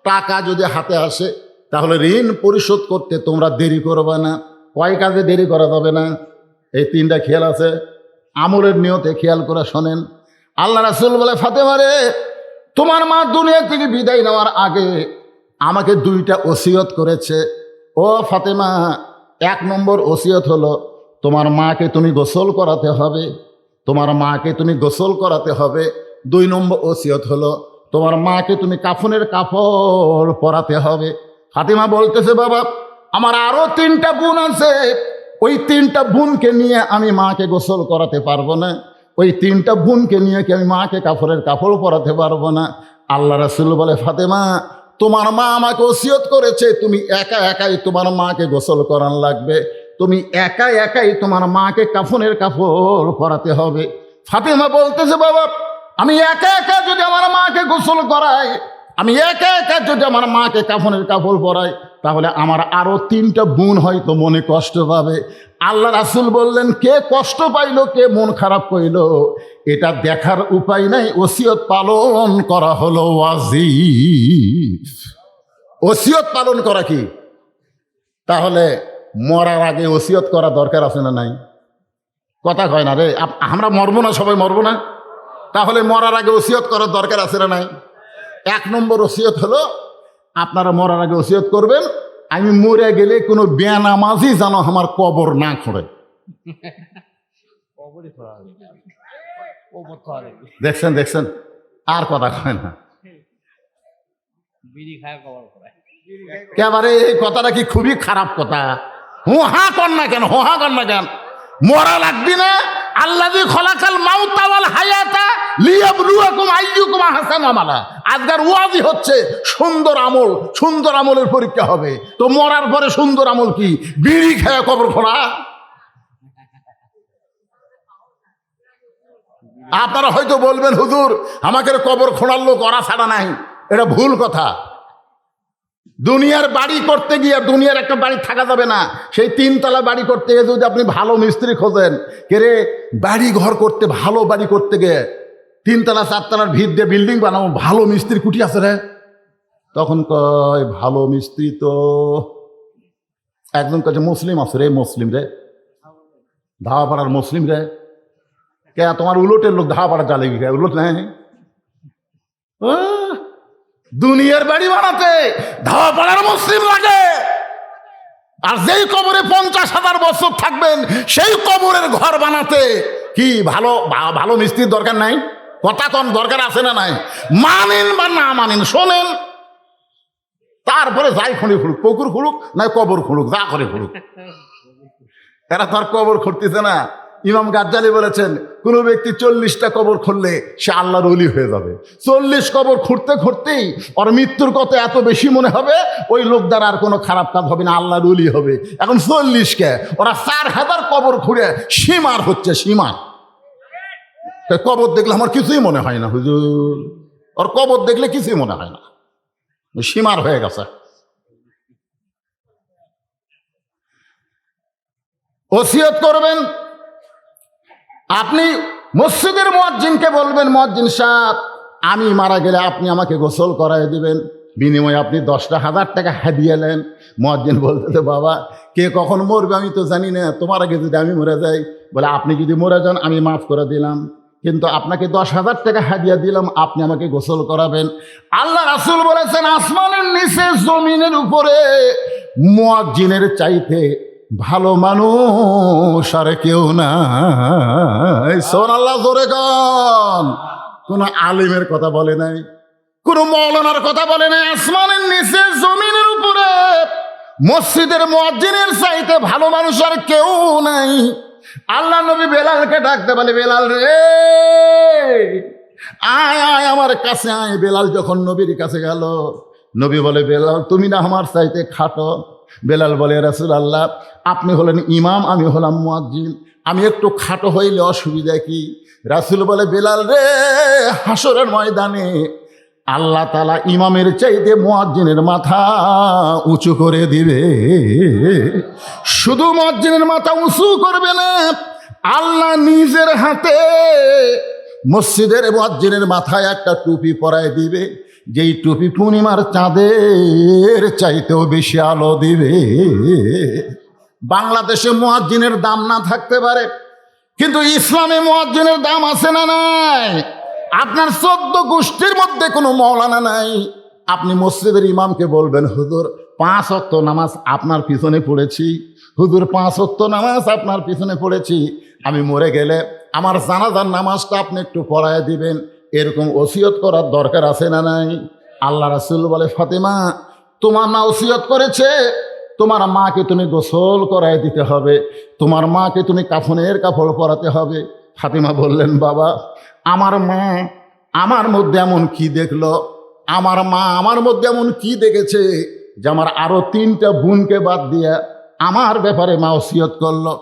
টাকা যদি হাতে আসে তাহলে ঋণ পরিশোধ করতে তোমরা দেরি করবে না। কয় কাজে দেরি করা যাবে না? এই 3টা খেয়াল আছে, আমলের নিয়তে খেয়াল করে শোনেন। আল্লাহ রাসূল বলে, ফাতেমা রে, তোমার মা দুনিয়া থেকে বিদায় নেওয়ার আগে আমাকে 2টা ওসিয়ত করেছে। ও ফাতেমা, 1 নম্বর ওসিয়ত হলো তোমার মাকে তুমি গোসল করাতে হবে, তোমার মাকে তুমি গোসল করাতে হবে। 2 নম্বর ওসিয়ত হলো তোমার মাকে তুমি কাফনের কাপড় পরাতে হবে। ফাতেমা বলতেছে, বাবা, আমার আরো 3টা বোন আছে, ওই 3টা বোনকে নিয়ে আমি মাকে গোসল করাতে পারবো না, ওই 3টা বোনকে নিয়ে কি আমি মাকে কাফনের কাপড় পরাতে পারবো না। আল্লাহ রাসূল বলে, ফাতেমা, তোমার মা আমাকে ওসিয়ত করেছে তুমি একা একাই তোমার মাকে গোসল করান লাগবে, তুমি একা একাই তোমার মাকে কাফনের কাপড় পরাতে হবে। ফাতেমা বলতেছে, বাবা, আমি একা একা যদি আমার মাকে গোসল করাই, আমি একা একা যদি আমার মাকে কাফনের কাপড় পরাই, তাহলে আমার আরো 3টা বোন হয়তো মনে কষ্ট পাবে। আল্লাহ রাসূল বললেন, কে কষ্ট পাইল, কে মন খারাপ কইল, এটা দেখার উপায় নাই, ওসিয়ত পালন করা হলো ওয়াজিব। ওসিয়ত পালন করা কি? তাহলে মরার আগে ওসিয়ত করা দরকার আছে না নাই? কথা কয় না রে, আমরা মরবো না, সবাই মরবো না, তাহলে মরার আগে ওসিয়ত করার দরকার আছে না নাই? 1 নম্বর ওসিয়ত হলো আপনারা মরার আগে ওসিয়ত করবেন, আমি মরে গেলে কোনো বেনামাজি যেন আমার কবর না খোঁড়ে। দেখছেন দেখছেন, আর কথা কয় না। একেবারে এই কথাটা কি খুবই খারাপ কথা। হোহা কর না কেন, হোহা কর না কেন? মরা লাগবি না? আল্লাযী খলাকাল মাউতা ওয়াল হায়াতা লিয়াবলুয়াকুম আইয়ুকুম আহসানু আমালা। আজকের ওয়াজি হচ্ছে সুন্দর আমল, সুন্দর আমলের পরীক্ষা হবে। তো মরার পরে সুন্দর আমল কি? বিড়ি খায় কবর খোঁড়া? আপনারা হয়তো বলবেন, হুজুর আমাকে কবর খোঁড়ার লোক ওরা ছাড়া নাই। এটা ভুল কথা। দুনিয়ার বাড়ি করতে গিয়ে দুনিয়ার একটা বাড়ি থাকা যাবে না। সেই 3 তলা বাড়ি করতে গিয়ে যদি আপনি ভালো মিস্ত্রি খোঁজেন, কে রে বাড়ি ঘর করতে, ভালো বাড়ি করতে গিয়ে 3 তলা 4 তলার ভিত দিয়ে বিল্ডিং বানাবো, ভালো মিস্ত্রি কুটি আছে রে? তখন কয় ভালো মিস্ত্রি তো একজন কাছে মুসলিম আছে রে, মুসলিম রে, ধাওয়াপাড়ার মুসলিম রে। কে তোমার উলটের লোক ধাওয়াপাড়া চালে গিয়ে উলট নেই? দুনিয়ার বাড়ি বানাতে ধাওয়াপাড়ার মুসলিম লাগে, আর যেই কবরে 50,000 বছর থাকবেন সেই কবরের ঘর বানাতে কি ভালো ভালো মিস্ত্রির দরকার নাই? কথা কম দরকার আছে না নাই? মানেন বা না মানেন, শোনেন, তারপরে যাই খুঁড়ি খুঁড়ুক, পুকুর খুঁড়ুক না কবর খুঁড়ুক, যা করে খুঁড়ুক, এরা তো আর কবর খুঁড়তেছে না, ইমাম গাজ্জালি বলেছেন কোনো ব্যক্তি 40টা কবর খুললে সে আল্লাহর ওলি হয়ে যাবে। 40 কবর খুঁড়তে খুঁড়তেই ওর মৃত্যুর কথা এত বেশি মনে হবে, ওই লোক দ্বারা আর কোনো খারাপ কাজ হবে না, আল্লাহর ওলি হবে। এখন 40কে ওরা 4000 কবর খুঁড়ে সীমার হচ্ছে, সীমার। কবর দেখলে আমার কিছুই মনে হয় না হুজুর, ওর কবর দেখলে কিছুই মনে হয় না, সীমার হয়ে গেছে। ওসিয়ত করবেন, আপনি মসজিদের মুয়াজ্জিনকে বলবেন, মুয়াজ্জিন সাহেব আমি মারা গেলে আপনি আমাকে গোসল করায় দিবেন, বিনিময়ে আপনি 10,000 টাকা হাদিয়া নেন। মুয়াজ্জিন বলতে, বাবা কে কখন মরবে আমি তো জানি না, তোমার আগে যদি আমি মরে যাই, বলে আপনি যদি মরে যান আমি মাফ করে দিলাম, কিন্তু আপনাকে 10,000 টাকা হাদিয়া দিলাম, আপনি আমাকে গোসল করাবেন। আল্লাহ রাসূল বলেছেন আসমানের নিচে জমিনের উপরে মুয়াজ্জিনের চাইতে ভালো মানুষ আর কেউ নাই। সুবহানাল্লাহ, জোরে গান। কোন আলিমের কথা বলে নাই, কোন মৌলানার কথা বলে নাই। আসমানের নিচে জমিনের উপরে মসজিদের মুয়াজ্জিনের চাইতে ভালো মানুষ আর কেউ নাই। আল্লাহ নবী বেলালকে ডাকতে বলে, বেলাল রে আয় আয় আমার কাছে আয়। বেলাল যখন নবীর কাছে গেল, নবী বলে, বেলাল তুমি না আমার চাইতে খাটো। বেলাল বলে, রাসূলুল্লাহ আপনি হলেন ইমাম, আমি হলাম মুয়াজ্জিন, আমি একটু খাটো হইলে অসুবিধা কি? রাসূল বলে, বেলাল রে হাসরের ময়দানে আল্লাহ তাআলা ইমামের চাইতে মুয়াজ্জিনের মাথা উঁচু করে দিবে। শুধু মুয়াজ্জিনের মাথা উঁচু করবে না, আল্লাহ নিজের হাতে মসজিদের মুয়াজ্জিনের মাথায় একটা টুপি পরায় দিবে, যেই টুপি পূর্ণিমার চাঁদের চাইতেও বেশি আলো দিবে। বাংলাদেশে মুয়াজ্জিনের দাম না থাকতে পারে, কিন্তু ইসলামে মুয়াজ্জিনের দাম আছে না নাই? আপনার 14 গোষ্ঠীর মধ্যে কোনো মৌলানা নাই, আপনি মসজিদের ইমামকে বলবেন, হুজুর 5 ওয়াক্ত নামাজ আপনার পিছনে পড়েছি, হুজুর 5 ওয়াক্ত নামাজ আপনার পিছনে পড়েছি, আমি মরে গেলে আমার জানাজার নামাজটা আপনি একটু পড়ায় দিবেন। এরকম ওসিয়ত করার দরকার আছে না নাই? আল্লাহ রাসূল বলে, ফাতেমা তোমার মা ওসিয়ত করেছে, তোমার মাকে তুমি গোসল করায় দিতে হবে, তোমার মাকে তুমি কাফনের কাপড় পরাতে হবে। ফাতেমা বললেন, বাবা আমার মা আমার মধ্যে এমন কি দেখলো, আমার মা আমার মধ্যে এমন কি দেখেছে যে আমার আরো 3টা বোনকে বাদ দিয়ে আমার ব্যাপারে মা ওসিয়ত করলো।